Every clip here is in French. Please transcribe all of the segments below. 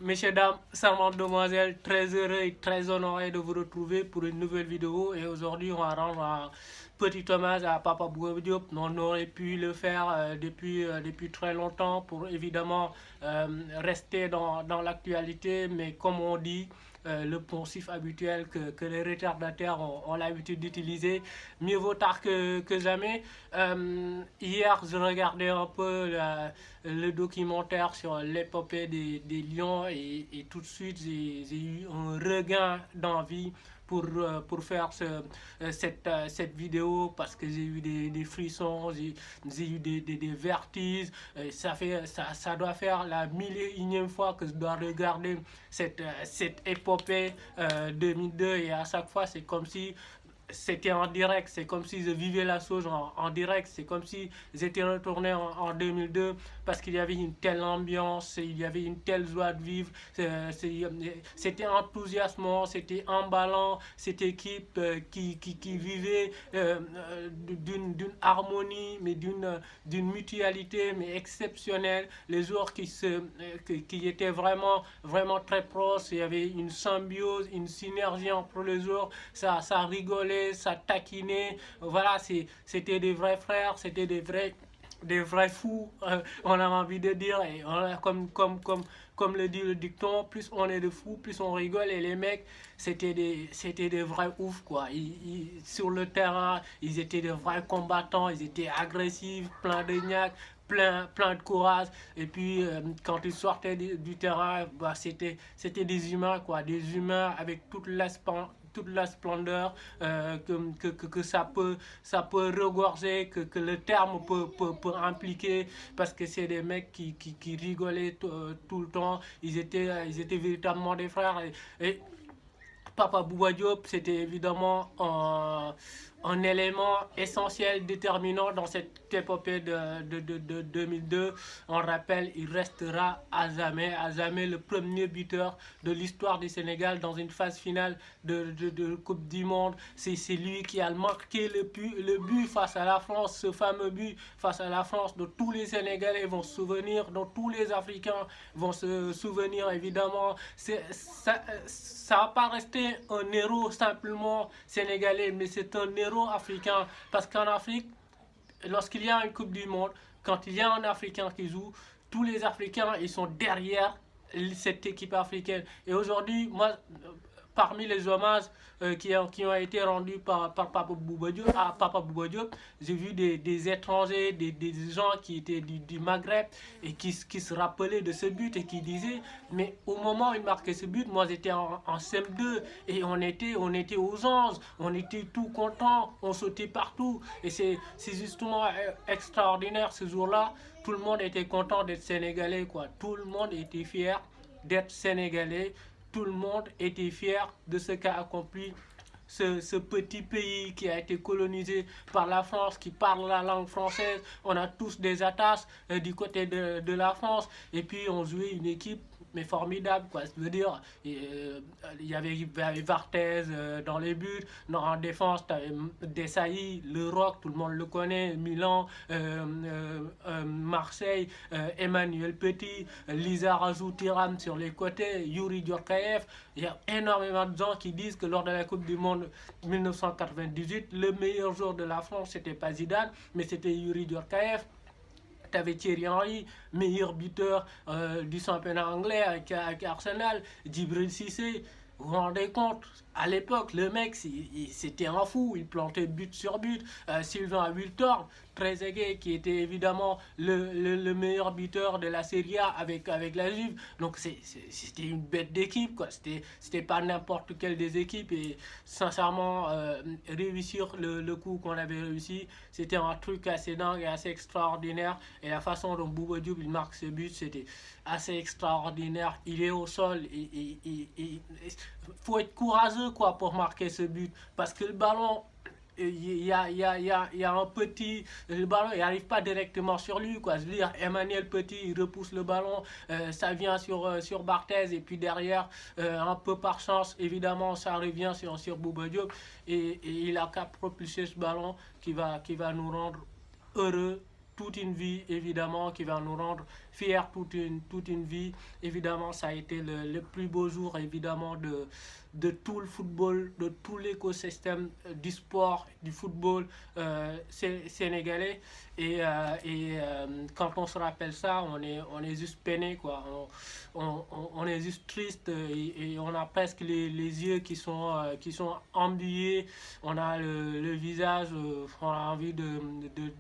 Messieurs, dames, charmantes demoiselles, très heureux et très honoré de vous retrouver pour une nouvelle vidéo. Et aujourd'hui, on va rendre un petit hommage à Papa Bouba Diop. On aurait pu le faire depuis très longtemps pour évidemment rester dans l'actualité. Mais comme on dit, le poncif habituel que les retardataires ont l'habitude d'utiliser. Mieux vaut tard que jamais. Hier, je regardais un peu le documentaire sur l'épopée des lions et tout de suite, j'ai eu un regain d'envie pour faire cette vidéo parce que j'ai eu des frissons, j'ai eu des vertiges. Ça doit faire la 1001e fois que je dois regarder cette épopée 2002 et à chaque fois c'est comme si c'était en direct, c'est comme si je vivais la chose en direct, c'est comme si j'étais retourné en 2002 parce qu'il y avait une telle ambiance, il y avait une telle joie de vivre, c'était enthousiasmant, c'était emballant, cette équipe qui vivait d'une harmonie, mais d'une mutualité mais exceptionnelle, les joueurs qui étaient vraiment très proches, il y avait une symbiose, une synergie entre les joueurs, ça rigolait, ça taquinait, voilà, c'était des vrais frères, c'était des vrais fous, on a envie de dire, et comme le dit le dicton, plus on est de fous, plus on rigole, et les mecs, c'était des vrais oufs, quoi. Sur le terrain, ils étaient des vrais combattants, ils étaient agressifs, plein de gnaques, plein de courage, et puis quand ils sortaient du terrain, bah, c'était des humains, quoi, des humains avec toute la splendeur que ça peut regorger, que le terme peut impliquer, parce que c'est des mecs qui rigolaient tout le temps, ils étaient véritablement des frères. Et Papa Bouba Diop, c'était évidemment un élément essentiel, déterminant dans cette épopée de 2002. On rappelle, il restera à jamais le premier buteur de l'histoire du Sénégal dans une phase finale de Coupe du Monde. C'est lui qui a marqué le but face à la France, ce fameux but face à la France dont tous les Sénégalais vont se souvenir, dont tous les Africains vont se souvenir évidemment. Ça va pas rester un héros simplement sénégalais, mais c'est un héros africain. Parce qu'en Afrique, lorsqu'il y a une Coupe du Monde, quand il y a un Africain qui joue, tous les Africains, ils sont derrière cette équipe africaine. Et aujourd'hui, moi, parmi les hommages qui ont été rendus par Papa Bouba Diop, j'ai vu des étrangers, des gens qui étaient du Maghreb et qui se rappelaient de ce but et qui disaient, mais au moment où il marquait ce but, moi j'étais en CM2 et on était aux anges, on était tout contents, on sautait partout. Et c'est justement extraordinaire ce jour-là. Tout le monde était content d'être sénégalais, quoi. Tout le monde était fier d'être sénégalais. Tout le monde était fier de ce qu'a accompli ce petit pays qui a été colonisé par la France, qui parle la langue française. On a tous des attaches du côté de la France. Et puis on jouait une équipe mais formidable, quoi. Je veux dire, il y avait Vartez dans les buts, en défense, tu avais Desailly, le Rock, tout le monde le connaît, Milan, Marseille, Emmanuel Petit, Lisa Razou Tiram sur les côtés, Yuri Djorkaeff. Il y a énormément de gens qui disent que lors de la Coupe du Monde 1998, le meilleur joueur de la France, c'était pas Zidane, mais c'était Yuri Djorkaeff. Tu avais Thierry Henry, meilleur buteur du championnat anglais avec Arsenal, Djibril Cissé. Vous vous rendez compte, à l'époque, le mec, c'était un fou, il plantait but sur but. Sylvain Wiltord, Trezeguet, qui était évidemment le meilleur buteur de la Serie A avec la Juve. Donc c'était une bête d'équipe, quoi. C'était pas n'importe quelle des équipes. Et sincèrement, réussir le coup qu'on avait réussi, c'était un truc assez dingue et assez extraordinaire. Et la façon dont Bouba Diop il marque ce but, c'était assez extraordinaire. Il est au sol et faut être courageux, quoi, pour marquer ce but. Parce que le ballon, il y a un petit. Le ballon, il n'arrive pas directement sur lui, quoi. Je veux dire, Emmanuel Petit, il repousse le ballon, ça vient sur Barthez, et puis derrière, un peu par chance, évidemment, ça revient sur Bouba Diop, et il a qu'à propulser ce ballon qui va nous rendre heureux toute une vie, évidemment, qui va nous rendre fier toute une vie. Évidemment, ça a été le plus beau jour, évidemment, de tout le football, de tout l'écosystème du sport, du football sénégalais. Quand on se rappelle ça, on est juste peiné, quoi. On est juste triste et on a presque les yeux qui sont embillés. On a le visage, on a envie de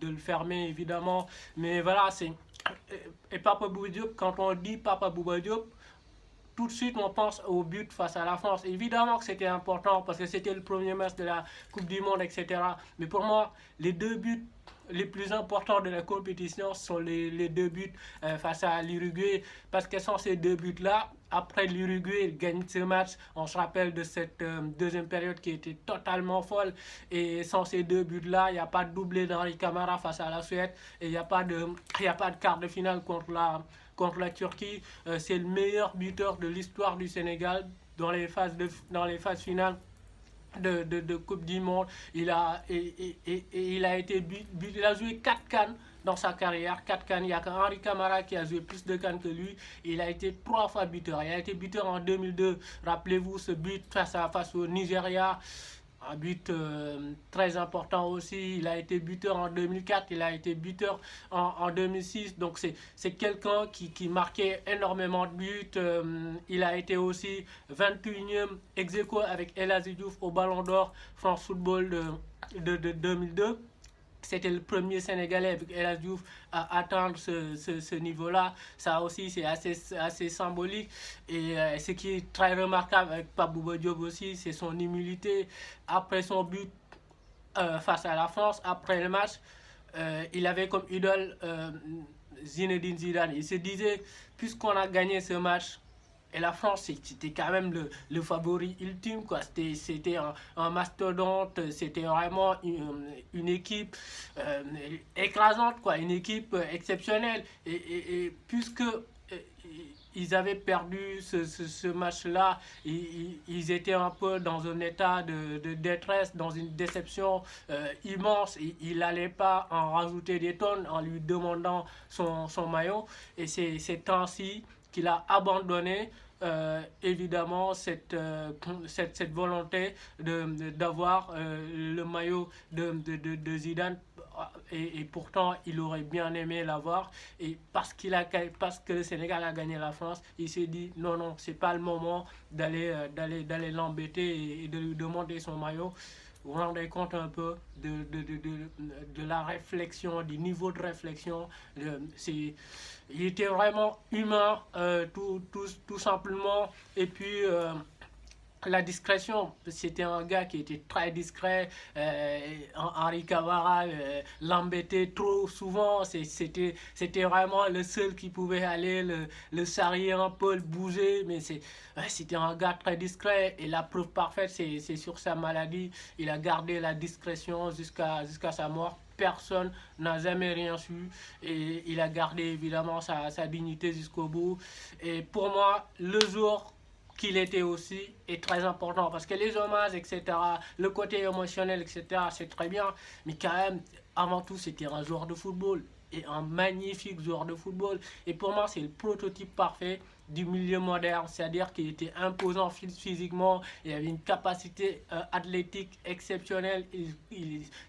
le fermer, évidemment. Mais voilà, c'est... Et Papa Bouba Diop, quand on dit Papa Bouba Diop, tout de suite on pense au but face à la France. Évidemment que c'était important parce que c'était le premier match de la Coupe du Monde, etc. Mais pour moi, les deux buts les plus importants de la compétition sont les deux buts face à l'Uruguay. Parce que sans ces deux buts-là, après l'Uruguay gagne ce match, on se rappelle de cette deuxième période qui était totalement folle. Et sans ces deux buts-là, il n'y a pas de doublé d'Henri Camara face à la Suède. Et il n'y a pas de quart de finale contre la Turquie. C'est le meilleur buteur de l'histoire du Sénégal dans les phases finales de Coupe du Monde. Il a joué 4 cannes dans sa carrière, 4 cannes. Il n'y a qu'Henri Camara qui a joué plus de cannes que lui. Il a été 3 fois buteur. Il a été buteur en 2002. Rappelez-vous ce but face au Nigeria. Un but très important aussi. Il a été buteur en 2004, il a été buteur en 2006. Donc c'est quelqu'un qui marquait énormément de buts. Il a été aussi 21e ex-aequo avec El Hadji Diouf au Ballon d'Or France Football de 2002. C'était le premier Sénégalais avec El Hadji Diouf à atteindre ce niveau-là. Ça aussi, c'est assez symbolique. Et ce qui est très remarquable avec Pape Bouba Diop aussi, c'est son humilité. Après son but face à la France, après le match, il avait comme idole Zinedine Zidane. Il se disait, puisqu'on a gagné ce match, et la France, c'était quand même favori ultime, quoi. C'était un mastodonte, c'était vraiment une équipe écrasante, quoi. Une équipe exceptionnelle. Et puisque ils avaient perdu ce match-là, ils étaient un peu dans un état de détresse, dans une déception immense. Il n'allait pas en rajouter des tonnes en lui demandant son maillot. Et c'est ces temps-ci qu'il a abandonné évidemment cette volonté d'avoir le maillot de Zidane. Et pourtant il aurait bien aimé l'avoir, et parce que le Sénégal a gagné la France, il s'est dit non, c'est pas le moment d'aller l'embêter et de lui demander son maillot. Vous vous rendez compte un peu de la réflexion, du niveau de réflexion. Il était vraiment humain, tout simplement. Et puis la discrétion, c'était un gars qui était très discret. Henri Camara l'embêtait trop souvent. C'était vraiment le seul qui pouvait aller le sarrier un peu, le bouger. Mais c'était un gars très discret. Et la preuve parfaite, c'est sur sa maladie. Il a gardé la discrétion jusqu'à sa mort. Personne n'a jamais rien su, et il a gardé évidemment sa dignité jusqu'au bout. Et pour moi, le jour qu'il était aussi est très important, parce que les hommages, etc., le côté émotionnel, etc., c'est très bien, mais quand même, avant tout, c'était un joueur de football, et un magnifique joueur de football. Et pour moi, c'est le prototype parfait du milieu moderne, c'est-à-dire qu'il était imposant physiquement, il avait une capacité athlétique exceptionnelle,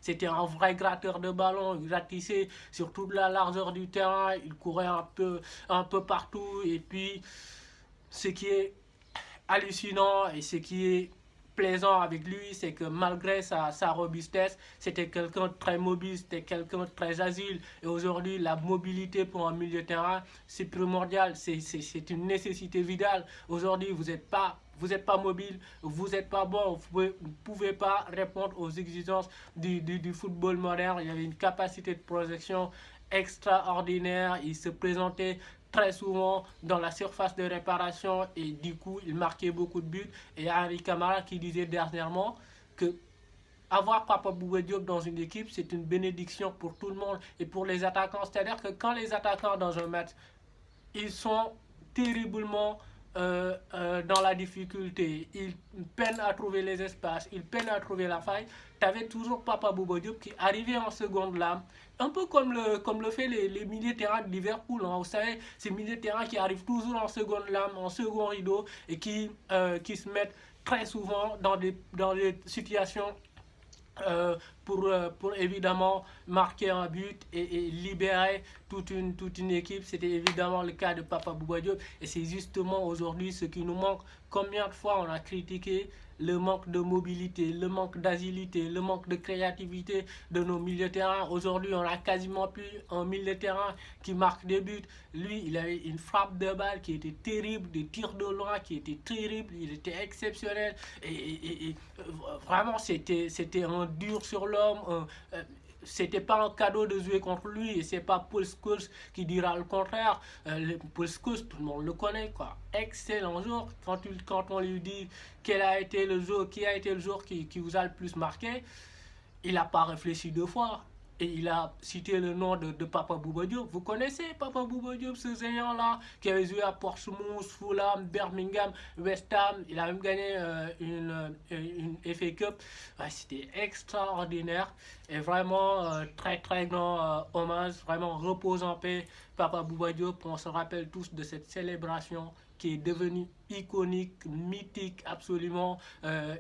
c'était un vrai gratteur de ballon, il gratissait sur toute la largeur du terrain, il courait un peu partout. Et puis, ce qui est hallucinant et ce qui est plaisant avec lui, c'est que malgré sa robustesse, c'était quelqu'un de très mobile, c'était quelqu'un de très agile. Et aujourd'hui, la mobilité pour un milieu de terrain, c'est primordial, c'est une nécessité vitale. Aujourd'hui, vous n'êtes pas mobile, vous n'êtes pas bon, vous ne pouvez pas répondre aux exigences du football moderne. Il y avait une capacité de projection extraordinaire, il se présentait très souvent dans la surface de réparation, et du coup il marquait beaucoup de buts. Et Henri Camara qui disait dernièrement que avoir Papa Bouba Diop dans une équipe, c'est une bénédiction pour tout le monde et pour les attaquants. C'est-à-dire que quand les attaquants dans un match, ils sont terriblement dans la difficulté, il peine à trouver les espaces, il peine à trouver la faille, tu avais toujours Papa Bouba Diop qui arrivait en seconde lame, un peu comme le fait les milieux de terrain de Liverpool. Hein. Vous savez, ces milieux de terrain qui arrivent toujours en seconde lame, en second rideau, et qui se mettent très souvent dans des situations pour évidemment marquer un but et libérer toute une équipe. C'était évidemment le cas de Papa Bouba Diop et c'est justement aujourd'hui ce qui nous manque. Combien de fois on a critiqué le manque de mobilité, le manque d'agilité, le manque de créativité de nos milieux de terrain. Aujourd'hui, on a quasiment plus un milieu de terrain qui marque des buts. Lui, il avait une frappe de balle qui était terrible, des tirs de loin qui étaient terribles, il était exceptionnel. Vraiment, c'était un dur sur l'homme. C'était pas un cadeau de jouer contre lui et c'est pas Paul Scholes qui dira le contraire. Paul Scholes, tout le monde le connaît, quoi. Excellent joueur. Quand on lui dit quel a été le joueur, qui a été le joueur qui vous a le plus marqué, il n'a pas réfléchi deux fois. Et il a cité le nom de Papa Bouba Diop. Vous connaissez Papa Bouba Diop, ce géant-là, qui avait joué à Portsmouth, Fulham, Birmingham, West Ham. Il a même gagné une FA Cup. Ouais, c'était extraordinaire. Et vraiment, très très grand hommage. Vraiment, repose en paix, Papa Bouba Diop. On se rappelle tous de cette célébration qui est devenue iconique, mythique, absolument.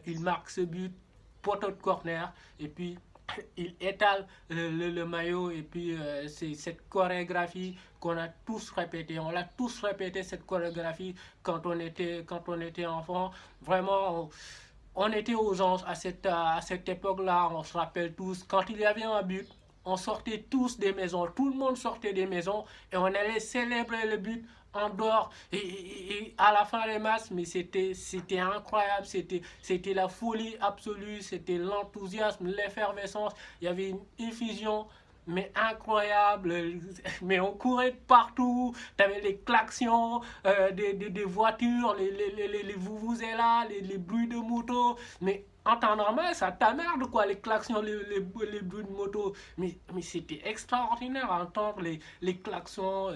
Il marque ce but, poteau de corner, et puis il étale le maillot et puis c'est cette chorégraphie qu'on a tous répété. On l'a tous répété cette chorégraphie quand on était enfant. Vraiment, on était aux anges à cette époque-là. On se rappelle tous quand il y avait un but. On sortait tous des maisons, tout le monde sortait des maisons et on allait célébrer le but en dehors et à la fin des matchs, mais c'était incroyable, c'était la folie absolue, c'était l'enthousiasme, l'effervescence, il y avait une effusion mais incroyable, mais on courait de partout, t'avais les klaxons des voitures, les vuvuzelas, les bruits de moto, mais en temps normal, ça t'emmerde quoi, les klaxons, les bruits de moto, mais c'était extraordinaire à entendre les klaxons,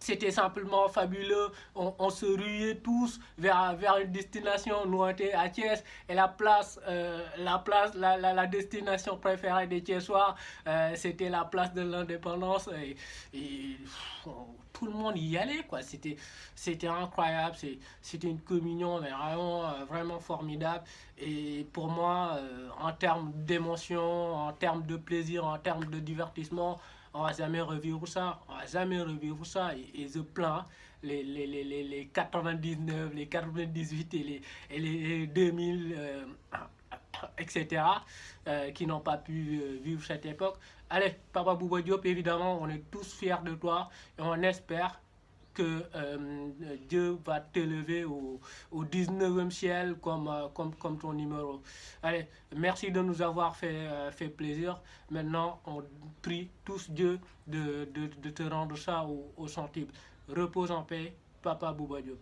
c'était simplement fabuleux. On se ruait tous vers une destination. Nous, on était à Thiès et la destination préférée des Thiessois, c'était la place de l'Indépendance. Tout le monde y allait, quoi. C'était incroyable. C'était une communion mais vraiment formidable. Et pour moi, en termes d'émotion, en termes de plaisir, en termes de divertissement, on va jamais revivre ça, on va jamais revivre ça. Et je plains les 99, les 98 et les 2000, etc., qui n'ont pas pu vivre cette époque. Allez, Papa Bouba Diop, évidemment, on est tous fiers de toi et on espère que Dieu va t'élever au 19e ciel comme ton numéro. Allez, merci de nous avoir fait plaisir. Maintenant, on prie tous Dieu de te rendre ça au centuple. Repose en paix, Papa Bouba Diop.